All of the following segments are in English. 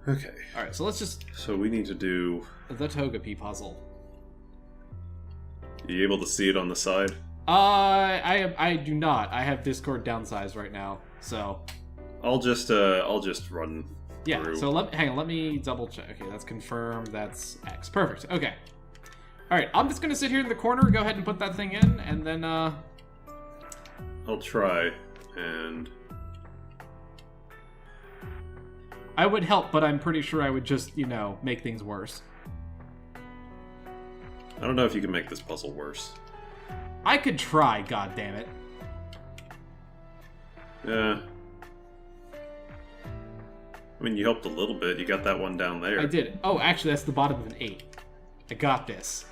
Okay. Alright, so let's just... So we need to do... the Togepi puzzle. Are you able to see it on the side? I do not. I have Discord downsized right now, so... I'll just run yeah, through. So hang on, let me double check. Okay, that's confirmed, that's X. Perfect, okay. Alright, I'm just gonna sit here in the corner, go ahead and put that thing in, and then, I'll try, and... I would help, but I'm pretty sure I would just, you know, make things worse. I don't know if you can make this puzzle worse. I could try, goddammit. Yeah. I mean, you helped a little bit. You got that one down there. I did. Oh, actually, that's the bottom of an 8. I got this.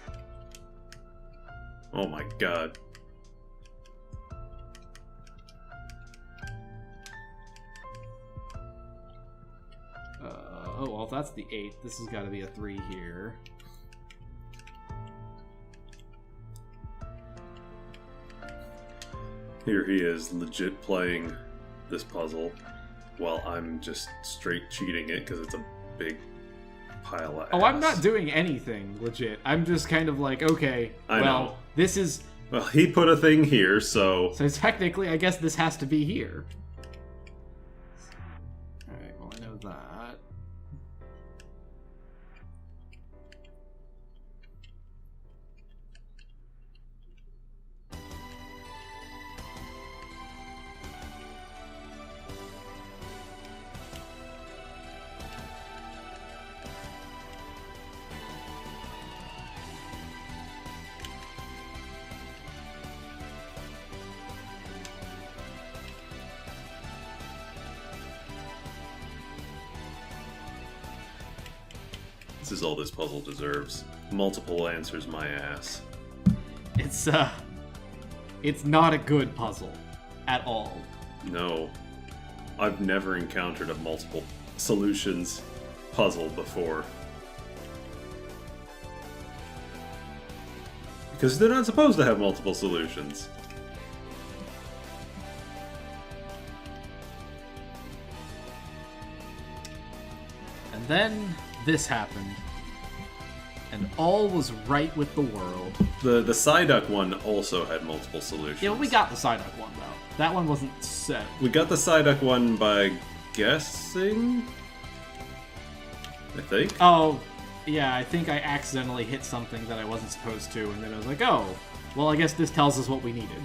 Oh my god. Oh, well, if that's the 8, this has got to be a 3 here. Here he is, legit playing this puzzle, while I'm just straight cheating it because it's a big pile of ass. Oh, I'm not doing anything, legit. I'm just kind of like, okay, I know. This is... Well, he put a thing here, so... So technically, I guess this has to be here. Alright, well, I know that. This is all this puzzle deserves. Multiple answers my ass. It's not a good puzzle. At all. No. I've never encountered a multiple solutions puzzle before. Because they're not supposed to have multiple solutions. And then this happened. And all was right with the world. The Psyduck one also had multiple solutions. Yeah, well, we got the Psyduck one, though. That one wasn't set. We got the Psyduck one by guessing? I think? Oh, yeah, I think I accidentally hit something that I wasn't supposed to, and then I was like, oh, well, I guess this tells us what we needed.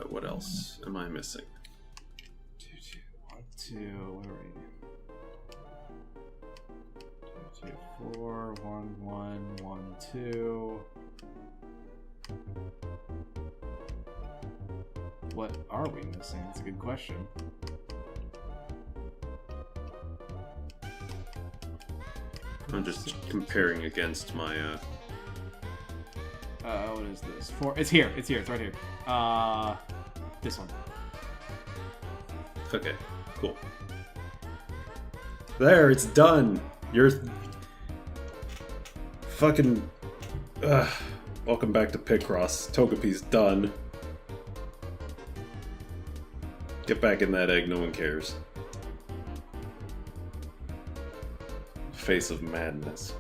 What else am I missing? 2, 2, 1, 2, where are we? 2, 2, 4, 1, 1, 1, 2. What are we missing? That's a good question. I'm just comparing against my, what is this? 4. It's here. It's here. It's right here. This one. Okay, cool. There, it's done! You're... Fucking... Welcome back to Picross. Togepi's done. Get back in that egg, no one cares. Face of madness.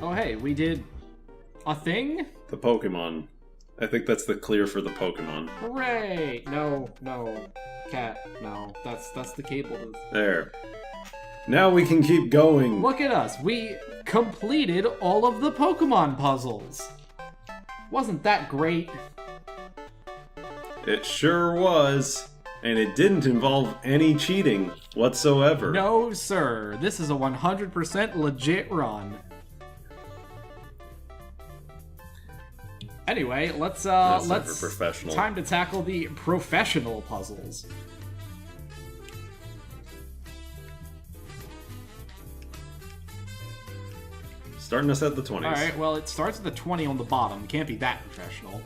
Oh, hey, we did a thing? The Pokemon. I think that's the clear for the Pokemon. Hooray! No, cat, no. That's the cable. There. Now we can keep going. Look at us. We completed all of the Pokemon puzzles. Wasn't that great? It sure was. And it didn't involve any cheating whatsoever. No, sir. This is a 100% legit run. Anyway, let's professional. time to tackle the professional puzzles. Starting us at the 20s. Alright, well, it starts at the 20 on the bottom. It can't be that professional. 1,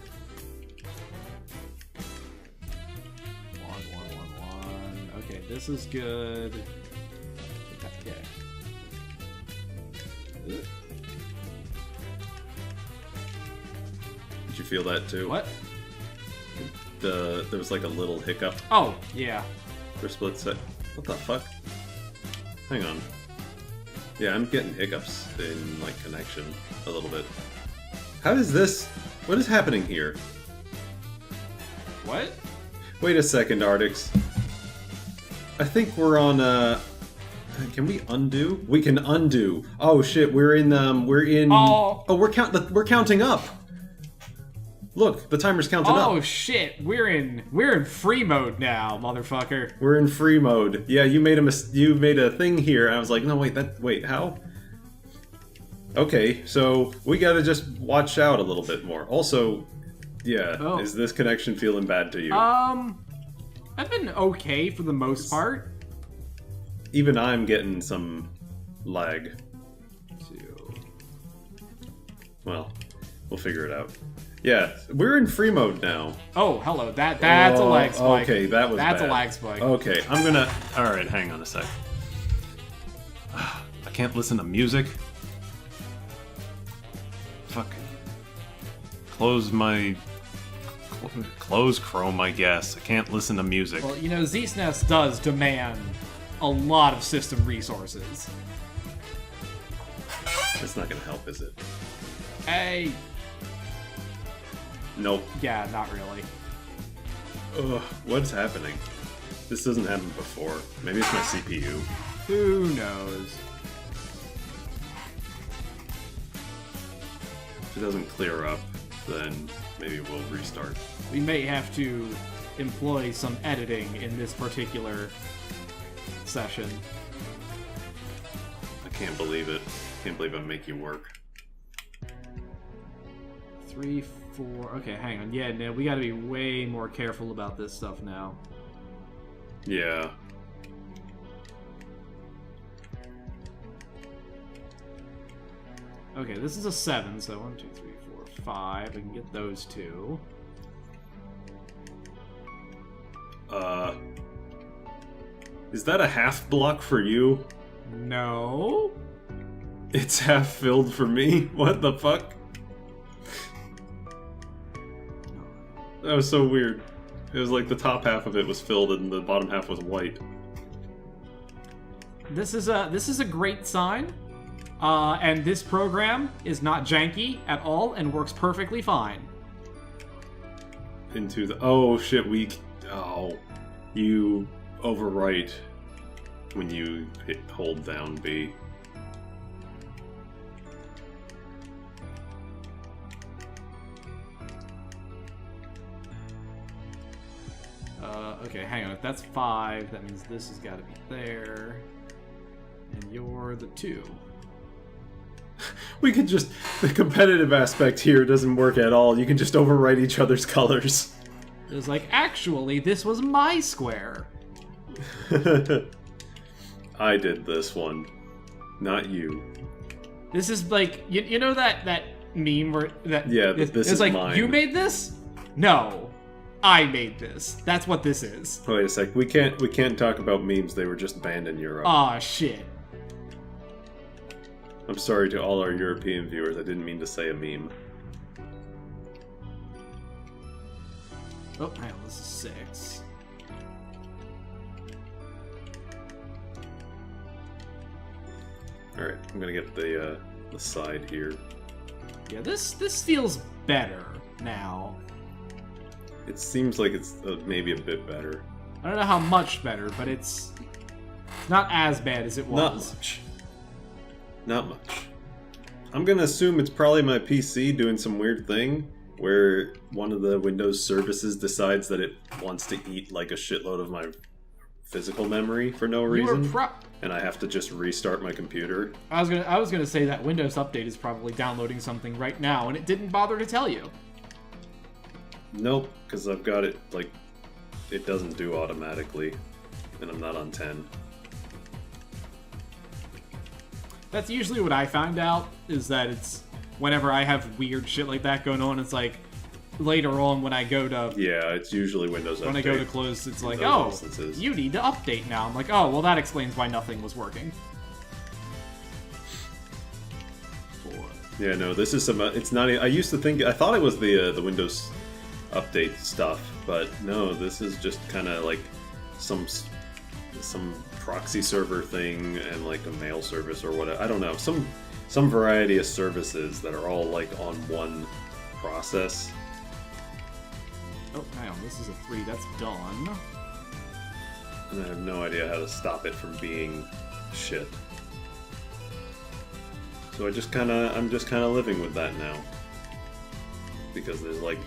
1, 1, 1. Okay, this is good. Okay. you feel that too? What? There was like a little hiccup Oh, yeah. for a split sec. What the fuck? Hang on. Yeah, I'm getting hiccups in like connection a little bit. How is this? What is happening here? What? Wait a second, Artix. I think we're on can we undo? We can undo. Oh shit, we're in Oh, we're counting up. Look, the timer's counting up. Oh shit, we're in free mode now, motherfucker. We're in free mode. Yeah, you made a thing here. And I was like, no, wait, how? Okay, so we gotta just watch out a little bit more. Also, yeah, Is this connection feeling bad to you? I've been okay for the most part. Even I'm getting some lag. Well, we'll figure it out. Yeah, we're in free mode now. Oh, hello. That's a lag spike. Okay, that's bad. a lag spike. Okay, I'm gonna... Alright, hang on a sec. I can't listen to music. Fuck. Close Chrome, I guess. I can't listen to music. Well, you know, ZSNES does demand a lot of system resources. It's not gonna help, is it? Hey. Nope. Yeah, not really. Ugh, what's happening? This doesn't happen before. Maybe it's my CPU. Who knows? If it doesn't clear up, then maybe we'll restart. We may have to employ some editing in this particular session. I can't believe it. Can't believe I'm making work. 3, 4... Okay, hang on. Yeah, no, we gotta be way more careful about this stuff now. Yeah. Okay, this is a 7, so 1, 2, 3, 4, 5. I can get those two. Is that a half block for you? No. It's half filled for me? What the fuck? That was so weird. It was like the top half of it was filled and the bottom half was white. This is a great sign. And this program is not janky at all and works perfectly fine. Into the... Oh, shit, Oh. You overwrite when you hold down B. Okay, hang on. If that's 5, that means this has got to be there. And you're the 2. We could just... The competitive aspect here doesn't work at all. You can just overwrite each other's colors. It was like, actually, this was my square. I did this one. Not you. This is like... You know that meme where... Yeah, this is like, mine. You made this? No. I made this. That's what this is. Wait a sec. We can't talk about memes. They were just banned in Europe. Aw, shit. I'm sorry to all our European viewers. I didn't mean to say a meme. Oh, hang on. This is 6. Alright, I'm gonna get the side here. Yeah, this feels better now. It seems like it's maybe a bit better. I don't know how much better, but it's not as bad as it was. Not much. Not much. I'm gonna assume it's probably my PC doing some weird thing where one of the Windows services decides that it wants to eat like a shitload of my physical memory for no reason, and I have to just restart my computer. I was gonna say that Windows Update is probably downloading something right now, and it didn't bother to tell you. Nope, because I've got it, like, it doesn't do automatically, and I'm not on 10. That's usually what I find out, is that it's whenever I have weird shit like that going on, it's like, later on when I go to... Yeah, it's usually Windows Update. When I go to close, it's like, oh, instances. You need to update now. I'm like, oh, well that explains why nothing was working. 4, Yeah, no, this is some. It's not. I used to think. I thought it was the Windows update stuff, but no, this is just kind of like some proxy server thing and like a mail service or whatever. I don't know. Some variety of services that are all like on one process. Oh, hang on. This is a 3. That's done. And I have no idea how to stop it from being shit. So I'm just kind of living with that now. Because there's like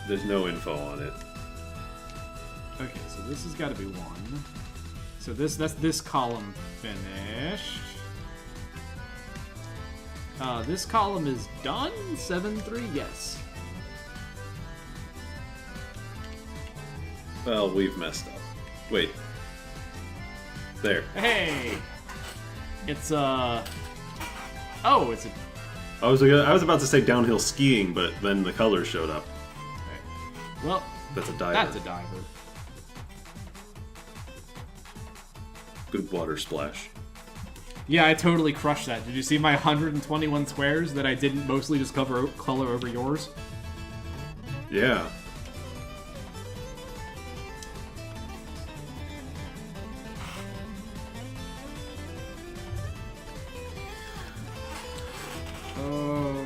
there's no info on it. Okay, so this has got to be 1. So that's this column finished. This column is done. 7-3, yes. Well, we've messed up. Wait. There. Hey! It's oh, it's a... I was about to say downhill skiing, but then the colors showed up. Okay. Well, that's a diver. That's a diver. Good water splash. Yeah, I totally crushed that. Did you see my 121 squares that I didn't mostly just color over yours? Yeah.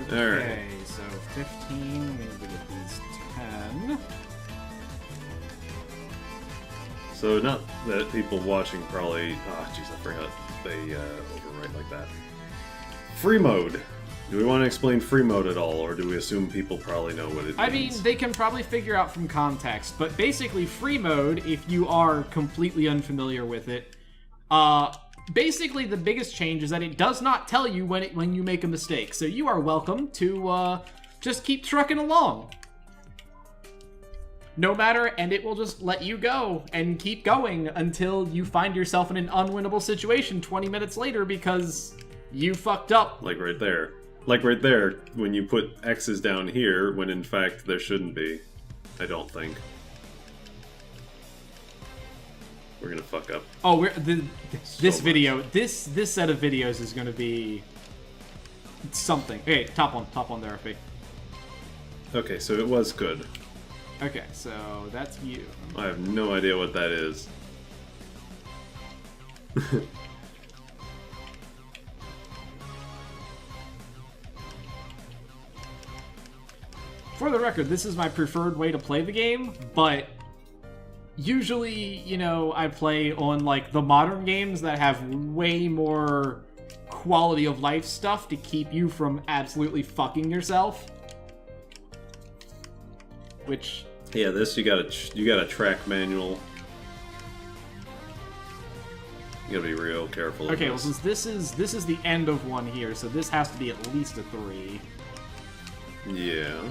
Okay, so 15, maybe it is 10. So not that people watching probably... Oh, jeez, I forgot they overwrite like that. Free mode. Do we want to explain free mode at all, or do we assume people probably know what it means? I mean, they can probably figure out from context, but basically free mode, if you are completely unfamiliar with it, basically the biggest change is that it does not tell you when you make a mistake. So you are welcome to just keep trucking along. No matter, and it will just let you go and keep going until you find yourself in an unwinnable situation 20 minutes later because you fucked up. Like right there. Like right there, when you put X's down here, when in fact there shouldn't be. I don't think. We're gonna fuck up. Oh, this video, this set of videos is gonna be something. Hey, top one there, FB. Okay, so it was good. Okay, so that's you. I have no idea what that is. For the record, this is my preferred way to play the game, but usually, you know, I play on, like, the modern games that have way more quality of life stuff to keep you from absolutely fucking yourself. Which... Yeah, this, you got a track manual. You gotta be real careful. Okay, well, since this is the end of one here, so this has to be at least a 3. Yeah.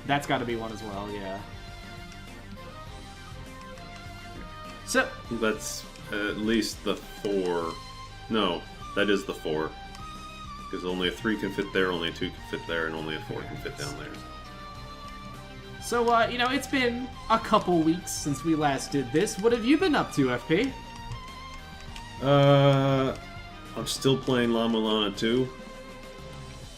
That's got to be 1 as well, yeah. So that's at least the 4. No, that is the 4. Because only a 3 can fit there, only a 2 can fit there, and only a 4 can fit down there. So, you know, it's been a couple weeks since we last did this. What have you been up to, FP? I'm still playing La Mulana 2.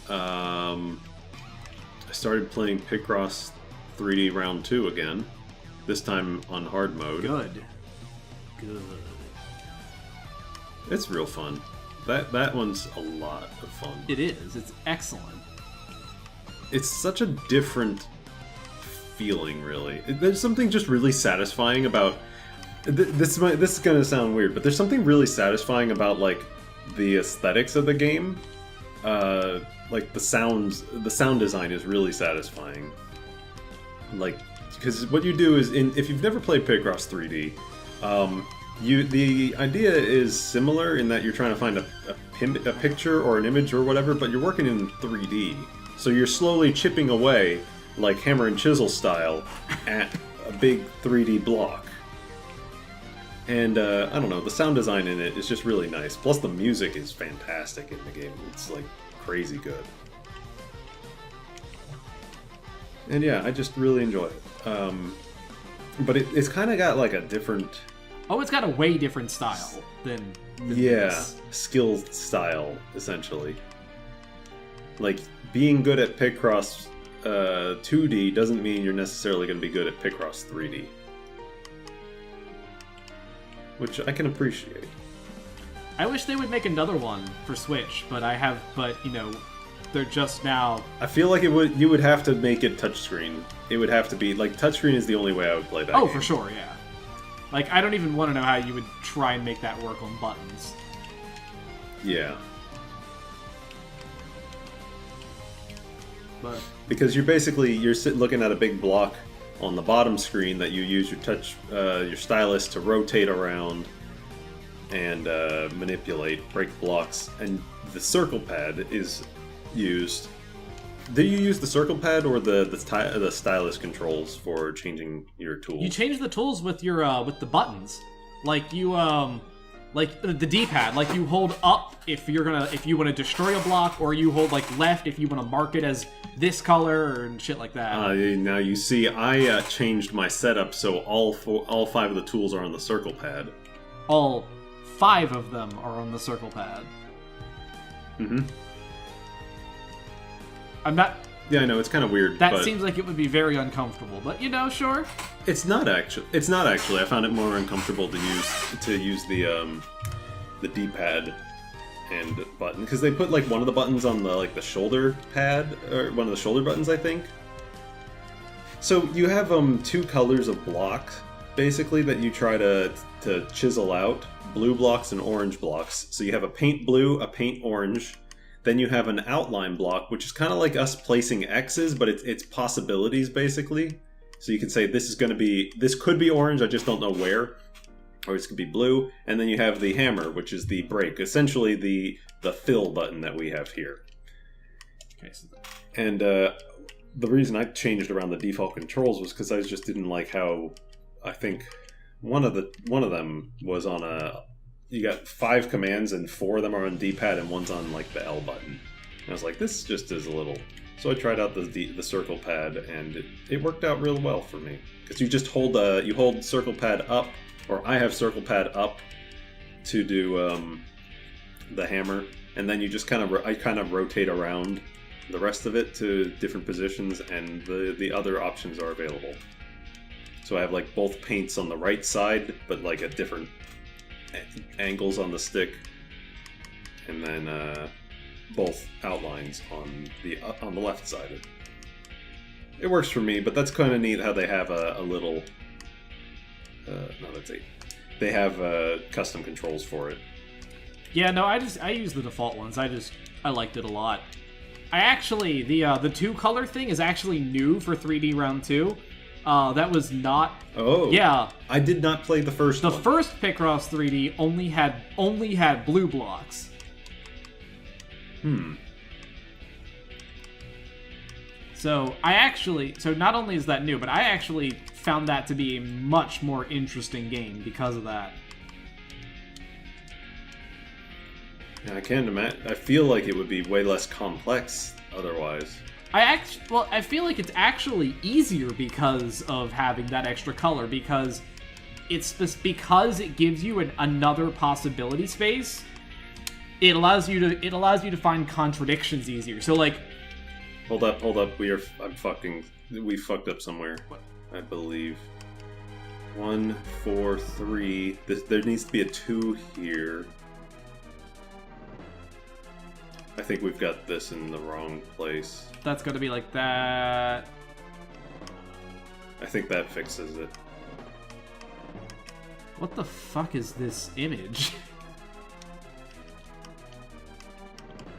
I started playing Picross 3D Round 2 again. This time on hard mode. Good. It's real fun. That one's a lot of fun. It is. It's excellent. It's such a different feeling, really. There's something just really satisfying about... This is gonna sound weird, but there's something really satisfying about, like, the aesthetics of the game. Like, the sound design is really satisfying. Like, because what you do is, if you've never played Picross 3D, the idea is similar in that you're trying to find a picture or an image or whatever, but you're working in 3D. So you're slowly chipping away, like hammer and chisel style, at a big 3D block. And, I don't know, the sound design in it is just really nice. Plus the music is fantastic in the game. It's, like, crazy good. And yeah, I just really enjoy it. But it's kind of got, like, a different... Oh, it's got a way different style than yeah, this. skill style, essentially. like, being good at Picross 2D doesn't mean you're necessarily going to be good at Picross 3D. Which I can appreciate. I wish they would make another one for Switch, but you know, they're just now... I feel like you would have to make it touchscreen. It would have to be, like, touchscreen is the only way I would play that game. For sure, yeah. Like, I don't even want to know how you would try and make that work on buttons. Yeah. But... Because you're sitting looking at a big block on the bottom screen that you use your stylus to rotate around and manipulate, break blocks, and the circle pad is used. Do you use the circle pad or the stylus controls for changing your tools? You change the tools with your with the buttons, like you like the D-pad. Like you hold up if you want to destroy a block, or you hold like left if you want to mark it as this color and shit like that. Now you see, I changed my setup so all 5 of the tools are on the circle pad. All 5 of them are on the circle pad. Mm-hmm. I'm not... Yeah, I know, it's kind of weird. That seems like it would be very uncomfortable, but you know, sure. It's not actually. I found it more uncomfortable to use the D-pad and button, because they put like one of the buttons on the shoulder pad, or one of the shoulder buttons, I think. So you have 2 colors of block basically that you try to chisel out: blue blocks and orange blocks. So you have a paint blue, a paint orange. Then you have an outline block, which is kind of like us placing X's, but it's possibilities, basically. So you can say this could be orange, I just don't know where. Or this could be blue. And then you have the hammer, which is the break. Essentially the fill button that we have here. Okay, so and the reason I changed around the default controls was because I just didn't like how, I think, one of them was on a... You got 5 commands and 4 of them are on D-pad and one's on like the L button. And I was like, this just is a little... So I tried out the circle pad and it worked out real well for me. Because you just hold circle pad up, or I have circle pad up to do the hammer, and then you just kind of rotate around the rest of it to different positions, and the other options are available. So I have like both paints on the right side, but like at different angles on the stick, and then both outlines on the left side. It works for me, but that's kind of neat how they have a little. No, that's 8. They have custom controls for it. Yeah, no, I use the default ones. I liked it a lot. I actually the 2 color thing is actually new for 3D Round 2. That was not... Oh. Yeah. I did not play the first one. The first Picross 3D only had blue blocks. So not only is that new, but I actually found that to be a much more interesting game because of that. Yeah, I can't imagine. I feel like it would be way less complex otherwise. I feel like it's actually easier because of having that extra color, because it gives you another possibility space. It allows you to find contradictions easier. So like, hold up, we fucked up somewhere. What? I believe 1, 4, 3. There needs to be a 2 here. I think we've got this in the wrong place. That's gonna be like that. I think that fixes it. What the fuck is this image?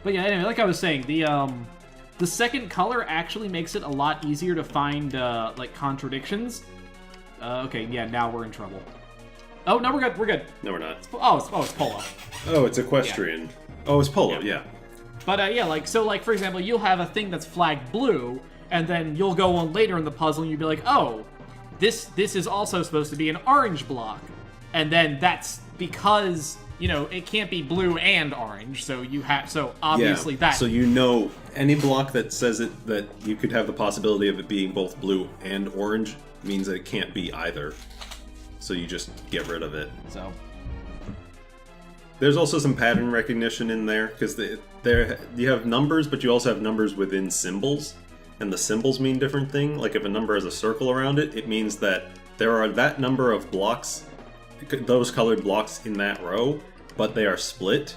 But yeah, anyway, like I was saying, the second color actually makes it a lot easier to find like contradictions. Okay, yeah, now we're in trouble. Oh no, we're good. We're good. No, we're not. It's polo. Oh, it's equestrian. Yeah. Oh, it's polo. Yeah. But yeah, for example, you'll have a thing that's flagged blue, and then you'll go on later in the puzzle and you'll be like, oh, this is also supposed to be an orange block, and then that's because it can't be blue and orange, so obviously that. So any block that says that you could have the possibility of it being both blue and orange means that it can't be either. So you just get rid of it. So There's also some pattern recognition in there, because there you have numbers, but you also have numbers within symbols, and the symbols mean different things. Like if a number has a circle around it, it means that there are that number of blocks, those colored blocks in that row, but they are split.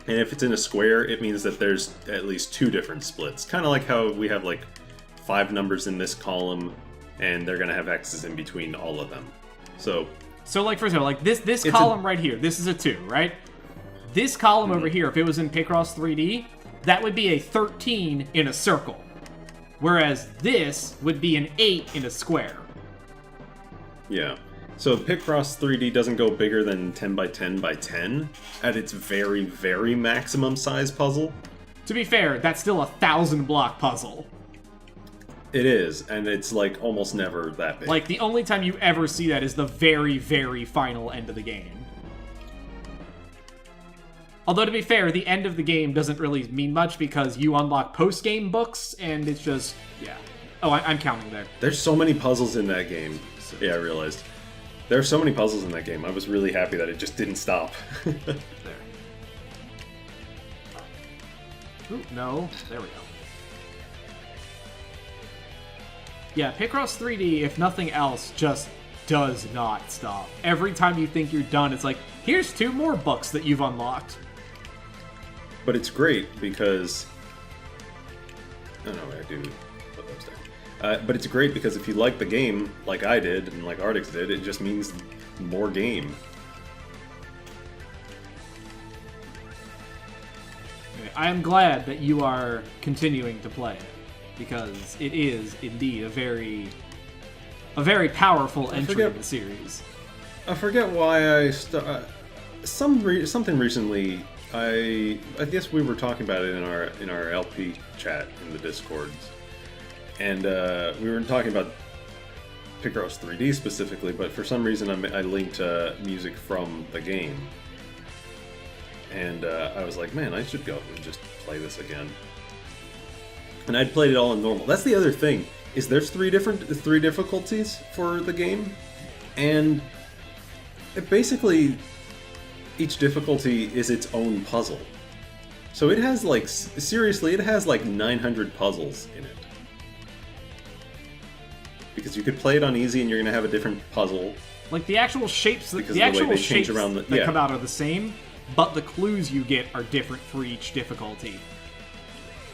And if it's in a square, it means that there's at least 2 different splits. Kind of like how we have like 5 numbers in this column, and they're going to have X's in between all of them. So like, for example, like this column right here, this is a 2, right? This column over here, if it was in Picross 3D, that would be a 13 in a circle. Whereas this would be an 8 in a square. Yeah. So Picross 3D doesn't go bigger than 10 by 10 by 10 at its very, very maximum size puzzle. To be fair, that's still a 1,000-block puzzle. It is, and it's like almost never that big. Like, the only time you ever see that is the very, very final end of the game. Although, to be fair, the end of the game doesn't really mean much because you unlock post-game books, and it's just, yeah. Oh, I'm counting there. There's so many puzzles in that game. Yeah, I realized. There are so many puzzles in that game. I was really happy that it just didn't stop. There. Ooh, no. There we go. Yeah, Picross 3D, if nothing else, just does not stop. Every time you think you're done, it's like, here's 2 more books that you've unlocked. But it's great because... I don't know, I do put those down. But it's great because if you like the game, like I did, and like Artix did, it just means more game. I am glad that you are continuing to play it, because it is indeed a very powerful entry in the series. I forget why I something recently. I guess we were talking about it in our LP chat in the Discords, and we were talking about Picross 3D specifically. But for some reason, I linked music from the game. And I was like, man, I should go and just play this again. And I'd played it all in normal. That's the other thing, is there's 3 difficulties for the game. And it basically, each difficulty is its own puzzle. So it has like, seriously, it has like 900 puzzles in it. Because you could play it on easy and you're going to have a different puzzle. Like the actual shapes, that come out are the same. But the clues you get are different for each difficulty.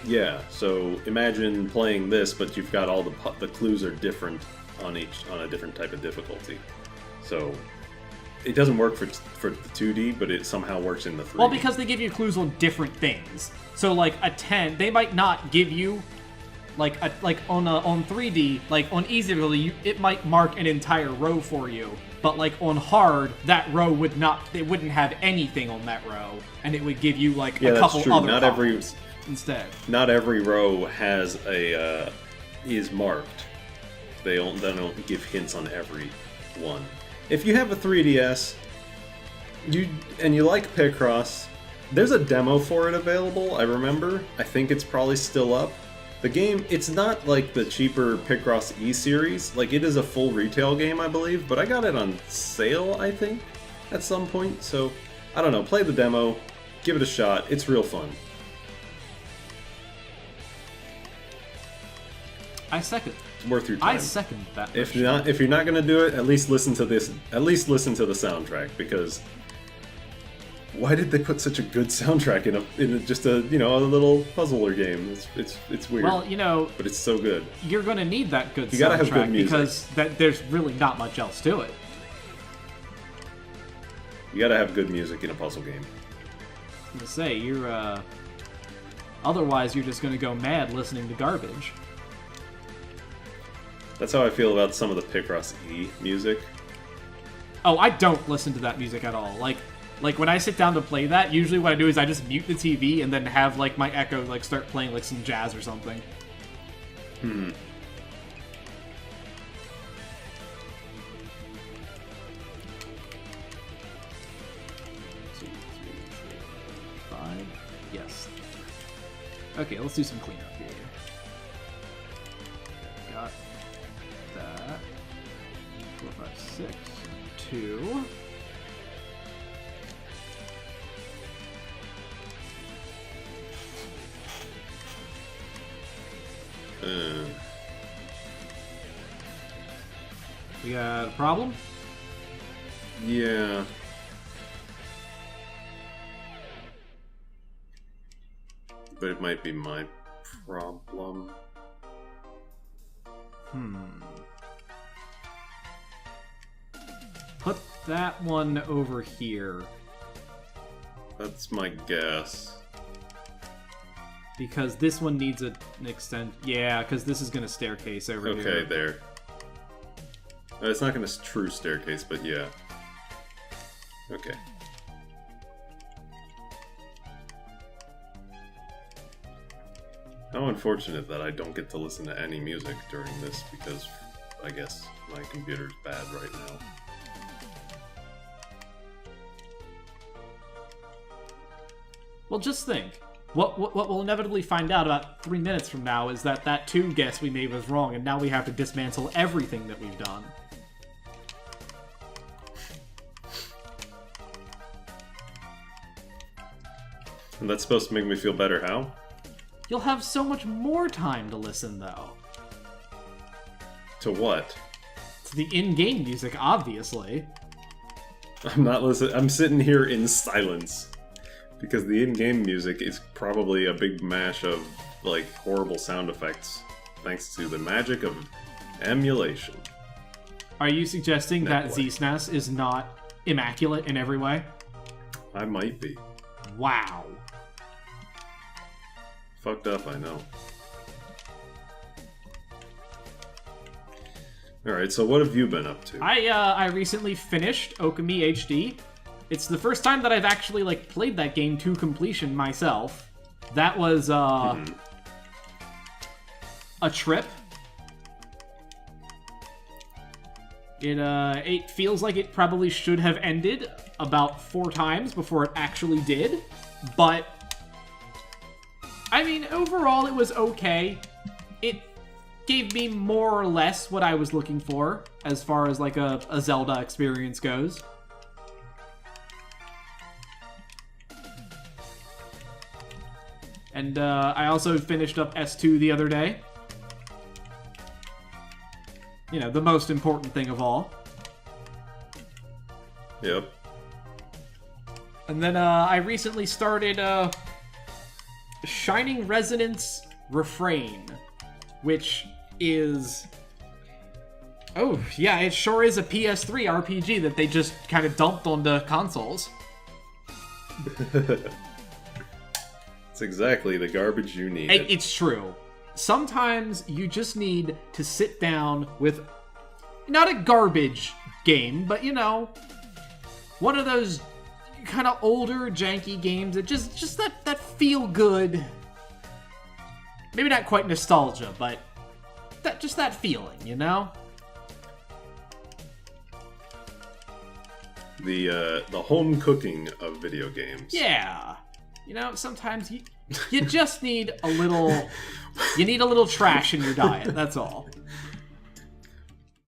Yeah, so imagine playing this, but you've got all the clues are different on a different type of difficulty. So it doesn't work for the 2D, but it somehow works in the 3D. Well, because they give you clues on different things. So like a 10, they might not give you on 3D, like on easy difficulty, it might mark an entire row for you. But like on hard, that row wouldn't have anything on that row, and it would give you like a couple other columns instead. Not every row has is marked. They don't give hints on every one. If you have a 3DS, you like Picross, there's a demo for it available. I remember. I think it's probably still up. The game, it's not like the cheaper Picross E-Series. Like, it is a full retail game, I believe, but I got it on sale, I think, at some point. So, I don't know, play the demo, give it a shot, it's real fun. I second. It's worth your time. I second that. If you're not gonna do it, at least listen to this. At least listen to the soundtrack, because why did they put such a good soundtrack in just a little puzzler game? It's weird. Well, but it's so good. You're gonna need that good soundtrack. You gotta have good music, because there's really not much else to it. You gotta have good music in a puzzle game. I'm gonna say you're otherwise you're just gonna go mad listening to garbage. That's how I feel about some of the Picross E music. Oh, I don't listen to that music at all. Like when I sit down to play that, usually what I do is I just mute the TV and then have like my Echo like start playing like some jazz or something. Hmm. Yes. Okay, let's do some cleanup here. Got that. 4, 5, 6, 2. We got a problem? Yeah. But it might be my problem. Put that one over here. That's my guess. Because this one needs an extend. Yeah, because this is going to staircase over here. Okay, there. It's not going to true staircase, but yeah. Okay. How unfortunate that I don't get to listen to any music during this because I guess my computer's bad right now. Well, just think. What we'll inevitably find out about 3 minutes from now is that 2 guess we made was wrong, and now we have to dismantle everything that we've done. And that's supposed to make me feel better, how? You'll have so much more time to listen, though. To what? To the in-game music, obviously. I'm not listening. I'm sitting here in silence. Because the in-game music is probably a big mash of, like, horrible sound effects. Thanks to the magic of emulation. Are you suggesting that Netplay. ZSNES is not immaculate in every way? I might be. Wow. Fucked up, I know. Alright, so what have you been up to? I recently finished Okami HD. It's the first time that I've actually, like, played that game to completion myself. That was, a trip. It feels like it probably should have ended about 4 times before it actually did. But, I mean, overall it was okay. It gave me more or less what I was looking for, as far as, like, a Zelda experience goes. And I also finished up S2 the other day. You know, the most important thing of all. Yep. And then I recently started Shining Resonance Refrain, which is... Oh, yeah, it sure is a PS3 RPG that they just kind of dumped onto consoles. It's exactly the garbage you need. It's true. Sometimes you just need to sit down with, not a garbage game, but, you know, one of those kind of older, janky games that just that feel good. Maybe not quite nostalgia, but just that feeling, you know? The home cooking of video games. Yeah. You know, sometimes you just need a little... You need a little trash in your diet, that's all.